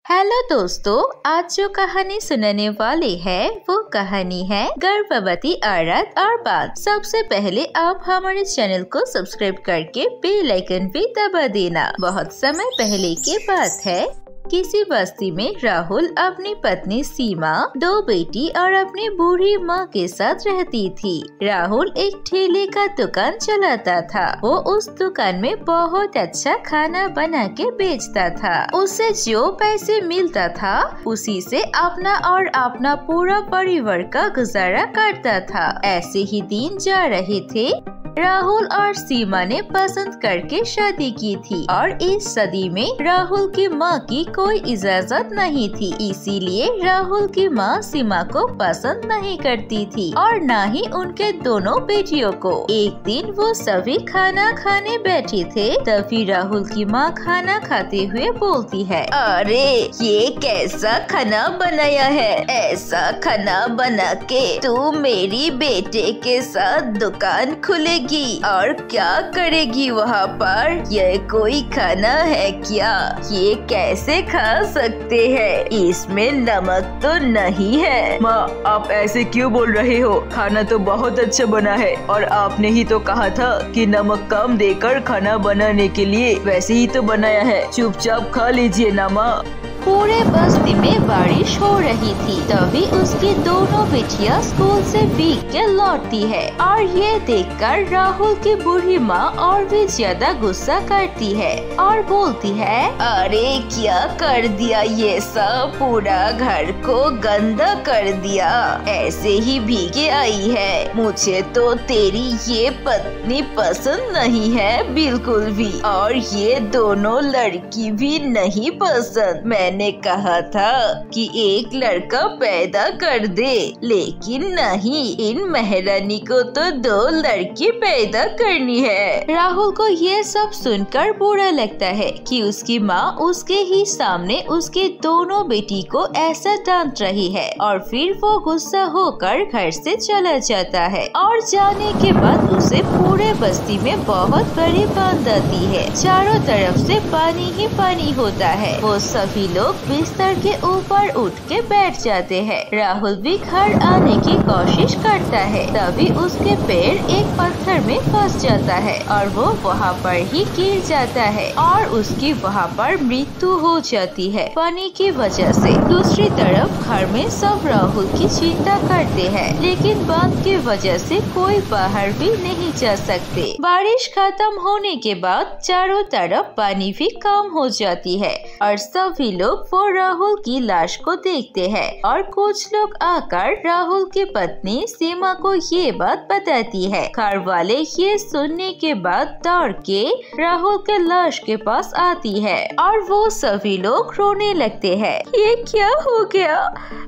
Hello दोस्तों, आज जो कहानी सुनाने वाले हैं वो कहानी है गर्भवती औरत और बाल। सबसे पहले आप हमारे चैनल को सब्सक्राइब करके बेल आइकन भी दबा देना। बहुत समय पहले की बात है, किसी बस्ती में राहुल अपनी पत्नी सीमा, 2 बेटी और अपनी बूढ़ी माँ के साथ रहती थी। राहुल एक ठेले का दुकान चलाता था। वो उस दुकान में बहुत अच्छा खाना बना के बेचता था। उससे जो पैसे मिलता था उसी से अपना और अपना पूरा परिवार का गुजारा करता था। ऐसे ही दिन जा रहे थे। राहुल और सीमा ने पसंद करके शादी की थी और इस शादी में राहुल की माँ की कोई इजाजत नहीं थी। इसीलिए राहुल की माँ सीमा को पसंद नहीं करती थी और न ही उनके दोनों बेटियों को। एक दिन वो सभी खाना खाने बैठे थे, तभी राहुल की माँ खाना खाते हुए बोलती है, अरे ये कैसा खाना बनाया है? ऐसा खाना बना के तू मेरी बेटे के साथ दुकान खुलेगी और क्या करेगी वहाँ पर? ये कोई खाना है क्या? ये कैसे खा सकते हैं? इसमें नमक तो नहीं है। माँ, आप ऐसे क्यों बोल रहे हो? खाना तो बहुत अच्छा बना है और आपने ही तो कहा था कि नमक कम देकर खाना बनाने के लिए, वैसे ही तो बनाया है। चुपचाप खा लीजिए ना माँ। पूरे बस्ती में बारिश हो रही थी, तभी उसकी दोनों बेटियां स्कूल से भीग के लौटती है और ये देखकर राहुल की बूढ़ी माँ और भी ज्यादा गुस्सा करती है और बोलती है, अरे क्या कर दिया ये सब? पूरा घर को गंदा कर दिया। ऐसे ही भीगे आई है। मुझे तो तेरी ये पत्नी पसंद नहीं है बिल्कुल भी, और ये दोनों लड़की भी नहीं पसंद। मैंने कहा था कि एक लड़का पैदा कर दे, लेकिन नहीं, इन महारानी को तो 2 लड़की पैदा करनी है। राहुल को ये सब सुनकर बुरा लगता है कि उसकी माँ उसके ही सामने उसके दोनों बेटी को ऐसा डांट रही है और फिर वो गुस्सा होकर घर से चला जाता है। और जाने के बाद उसे पूरे बस्ती में बहुत बड़ी बांध आती है। चारों तरफ से पानी ही पानी होता है। वो सभी लोग बिस्तर के ऊपर उठ के बैठ जाते हैं। राहुल भी घर आने की कोशिश करता है, तभी उसके पैर एक पत्थर में फंस जाता है और वो वहाँ पर ही गिर जाता है और उसकी वहाँ पर मृत्यु हो जाती है पानी की वजह से। दूसरी तरफ घर में सब राहुल की चिंता करते हैं, लेकिन बांध की वजह से कोई बाहर भी नहीं जा सकते। बारिश खत्म होने के बाद चारों तरफ पानी भी कम हो जाती है और सभी लोग वो राहुल की लाश को देखते हैं और कुछ लोग आकर राहुल की पत्नी सीमा को ये बात बताती है। घर वाले ये सुनने के बाद दौड़ के राहुल के लाश के पास आती है और वो सभी लोग रोने लगते हैं। ये क्या हो गया?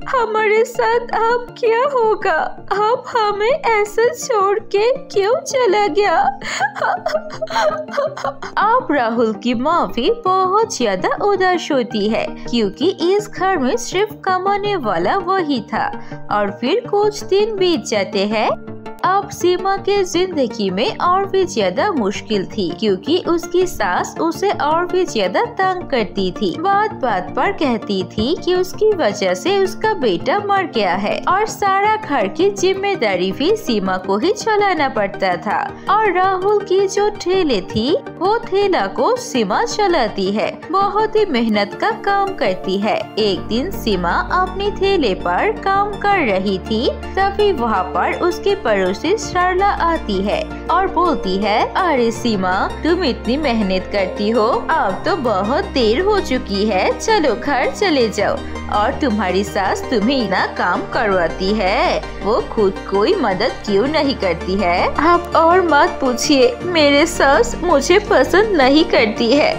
हमारे साथ अब क्या होगा? अब हमें ऐसे छोड़ के क्यों चला गया? अब राहुल की माँ भी बहुत ज्यादा उदास होती है, क्योंकि इस घर में सिर्फ कमाने वाला वही था। और फिर कुछ दिन बीत जाते हैं। अब सीमा के जिंदगी में और भी ज्यादा मुश्किल थी, क्योंकि उसकी सास उसे और भी ज्यादा तंग करती थी। बात बात पर कहती थी कि उसकी वजह से उसका बेटा मर गया है और सारा घर की जिम्मेदारी भी सीमा को ही चलाना पड़ता था। और राहुल की जो ठेले थी, वो ठेला को सीमा चलाती है। बहुत ही मेहनत का काम करती है। एक दिन सीमा अपने ठेले पर काम कर रही थी, तभी वहाँ पर उसके पड़ोसी सरला आती है और बोलती है, अरे सीमा, तुम इतनी मेहनत करती हो, अब तो बहुत देर हो चुकी है, चलो घर चले जाओ। और तुम्हारी सास तुम्हें इतना काम करवाती है, वो खुद कोई मदद क्यों नहीं करती है? आप और मत पूछिए, मेरे सास मुझे पसंद नहीं करती है,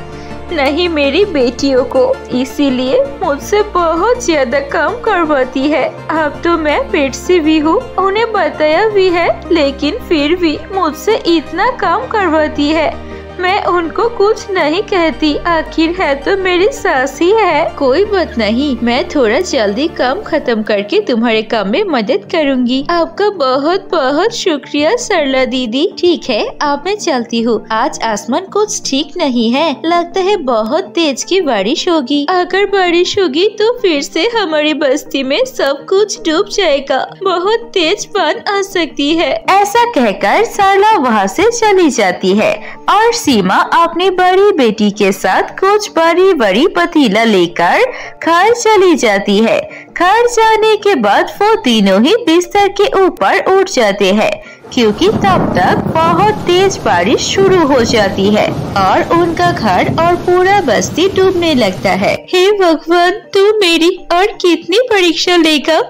नहीं मेरी बेटियों को, इसीलिए मुझसे बहुत ज्यादा काम करवाती है। अब तो मैं पेट से भी हूँ, उन्हें बताया भी है, लेकिन फिर भी मुझसे इतना काम करवाती है। मैं उनको कुछ नहीं कहती, आखिर है तो मेरी सास ही है। कोई बात नहीं, मैं थोड़ा जल्दी काम खत्म करके तुम्हारे काम में मदद करूँगी। आपका बहुत बहुत शुक्रिया सरला दीदी। ठीक है, अब मैं चलती हूँ। आज आसमान कुछ ठीक नहीं है, लगता है बहुत तेज की बारिश होगी। अगर बारिश होगी तो फिर से हमारी बस्ती में सब कुछ डूब जाएगा, बहुत तेज बाढ़ आ सकती है। ऐसा कहकर सरला वहाँ से चली जाती है और सीमा अपनी बड़ी बेटी के साथ कुछ बड़ी बड़ी पतीला लेकर घर चली जाती है। घर जाने के बाद वो तीनों ही बिस्तर के ऊपर उठ जाते हैं, क्योंकि तब तक बहुत तेज बारिश शुरू हो जाती है और उनका घर और पूरा बस्ती डूबने लगता है। हे भगवान, तू मेरी और कितनी परीक्षा लेगा।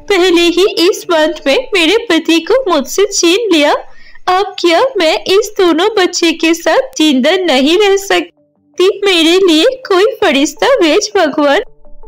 पहले ही इस बात में मेरे पति को मुझसे छीन लिया, अब क्या मैं इस दोनों बच्चे के साथ जिंदा नहीं रह सकती। मेरे लिए कोई फरिश्ता भेज भगवान।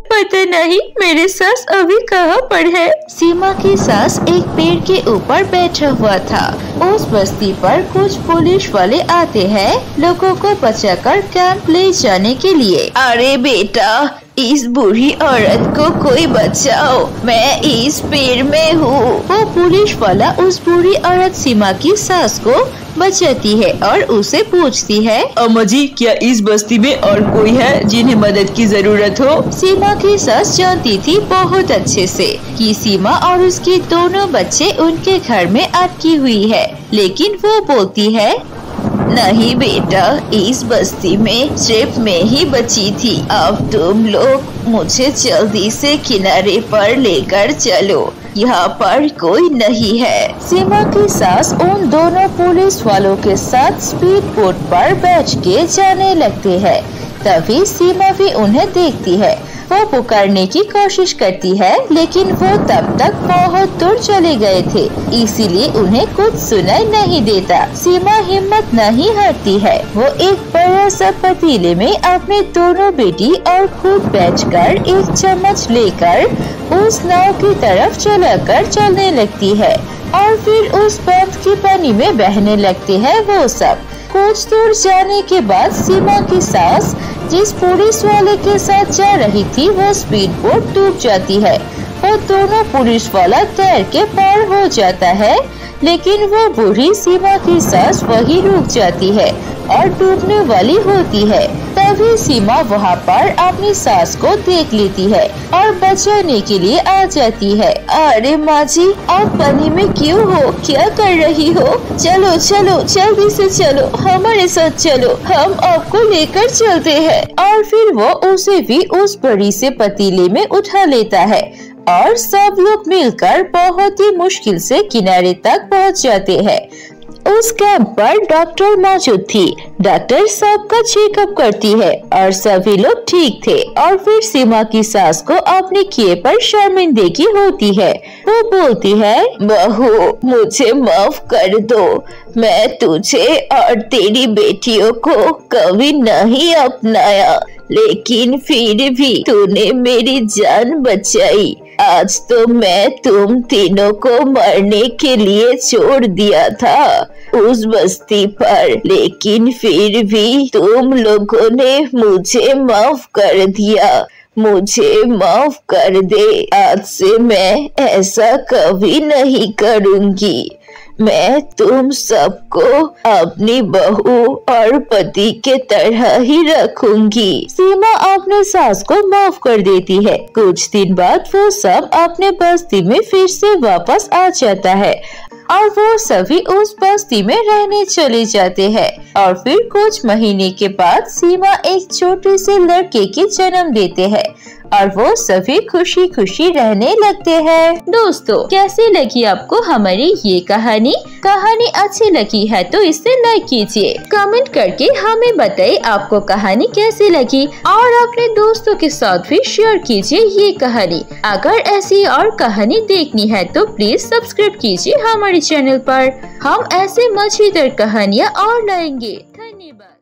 पता नहीं मेरे सास अभी कहाँ पर है। सीमा की सास एक पेड़ के ऊपर बैठा हुआ था। उस बस्ती पर कुछ पुलिस वाले आते हैं लोगों को बचाकर कैंप ले जाने के लिए। अरे बेटा, इस बूढ़ी औरत को कोई बचाओ, मैं इस पेड़ में हूँ। वो पुलिस वाला उस बूढ़ी औरत सीमा की सास को बचाती है और उसे पूछती है, अम्मा जी, क्या इस बस्ती में और कोई है जिन्हें मदद की जरूरत हो? सीमा की सास जानती थी बहुत अच्छे से कि सीमा और उसके दोनों बच्चे उनके घर में अटकी हुई है, लेकिन वो बोलती है, नहीं बेटा, इस बस्ती में सिर्फ मैं ही बची थी। अब तुम लोग मुझे जल्दी से किनारे पर लेकर चलो, यहाँ पर कोई नहीं है। सीमा की सास उन दोनों पुलिस वालों के साथ स्पीड बोट पर बैठ के जाने लगते हैं। तभी सीमा भी उन्हें देखती है। वो पुकारने की कोशिश करती है, लेकिन वो तब तक बहुत दूर चले गए थे, इसीलिए उन्हें कुछ सुनाई नहीं देता। सीमा हिम्मत नहीं हारती है। वो एक बड़ा सा पतीले में अपने दोनों बेटी और खुद बैठकर एक चम्मच लेकर उस नाव की तरफ चलाकर चलने लगती है और फिर उस बांध के पानी में बहने लगते हैं वो सब। कुछ दूर जाने के बाद सीमा की सास जिस पुलिस वाले के साथ जा रही थी वो स्पीड बोट डूब जाती है। वो दोनों पुलिस वाला तैर के पार हो जाता है, लेकिन वो बूढ़ी सीमा की सास वहीं रुक जाती है और डूबने वाली होती है। तभी सीमा वहाँ पर अपनी सास को देख लेती है और बचाने के लिए आ जाती है। अरे माँ जी, आप पानी में क्यों हो? क्या कर रही हो? चलो चलो, जल्दी से चलो, हमारे साथ चलो, हम आपको लेकर चलते हैं। और फिर वो उसे भी उस बड़ी से पतीले में उठा लेता है और सब लोग मिलकर बहुत ही मुश्किल से किनारे तक पहुँच जाते हैं। उस कैंप पर डॉक्टर मौजूद थी। डॉक्टर सबका चेकअप करती है और सभी लोग ठीक थे। और फिर सीमा की सास को अपने किए पर शर्मिंदगी होती है। वो बोलती है, बहू, मुझे माफ कर दो, मैं तुझे और तेरी बेटियों को कभी नहीं अपनाया, लेकिन फिर भी तूने मेरी जान बचाई। आज तो मैं तुम तीनों को मरने के लिए छोड़ दिया था उस बस्ती पर, लेकिन फिर भी तुम लोगों ने मुझे माफ कर दिया। मुझे माफ कर दे। आज से मैं ऐसा कभी नहीं करूँगी। मैं तुम सबको अपनी बहू और पति के तरह ही रखूंगी। सीमा अपने सास को माफ कर देती है। कुछ दिन बाद वो सब अपने बस्ती में फिर से वापस आ जाता है और वो सभी उस बस्ती में रहने चले जाते हैं। और फिर कुछ महीने के बाद सीमा एक छोटे से लड़के के जन्म देते हैं और वो सभी खुशी खुशी रहने लगते हैं। दोस्तों, कैसी लगी आपको हमारी ये कहानी? कहानी अच्छी लगी है तो इसे लाइक कीजिए, कमेंट करके हमें बताइए आपको कहानी कैसी लगी और अपने दोस्तों के साथ भी शेयर कीजिए ये कहानी। अगर ऐसी और कहानी देखनी है तो प्लीज सब्सक्राइब कीजिए हमारे चैनल पर। हम ऐसे मजेदार कहानियाँ और लाएंगे। धन्यवाद।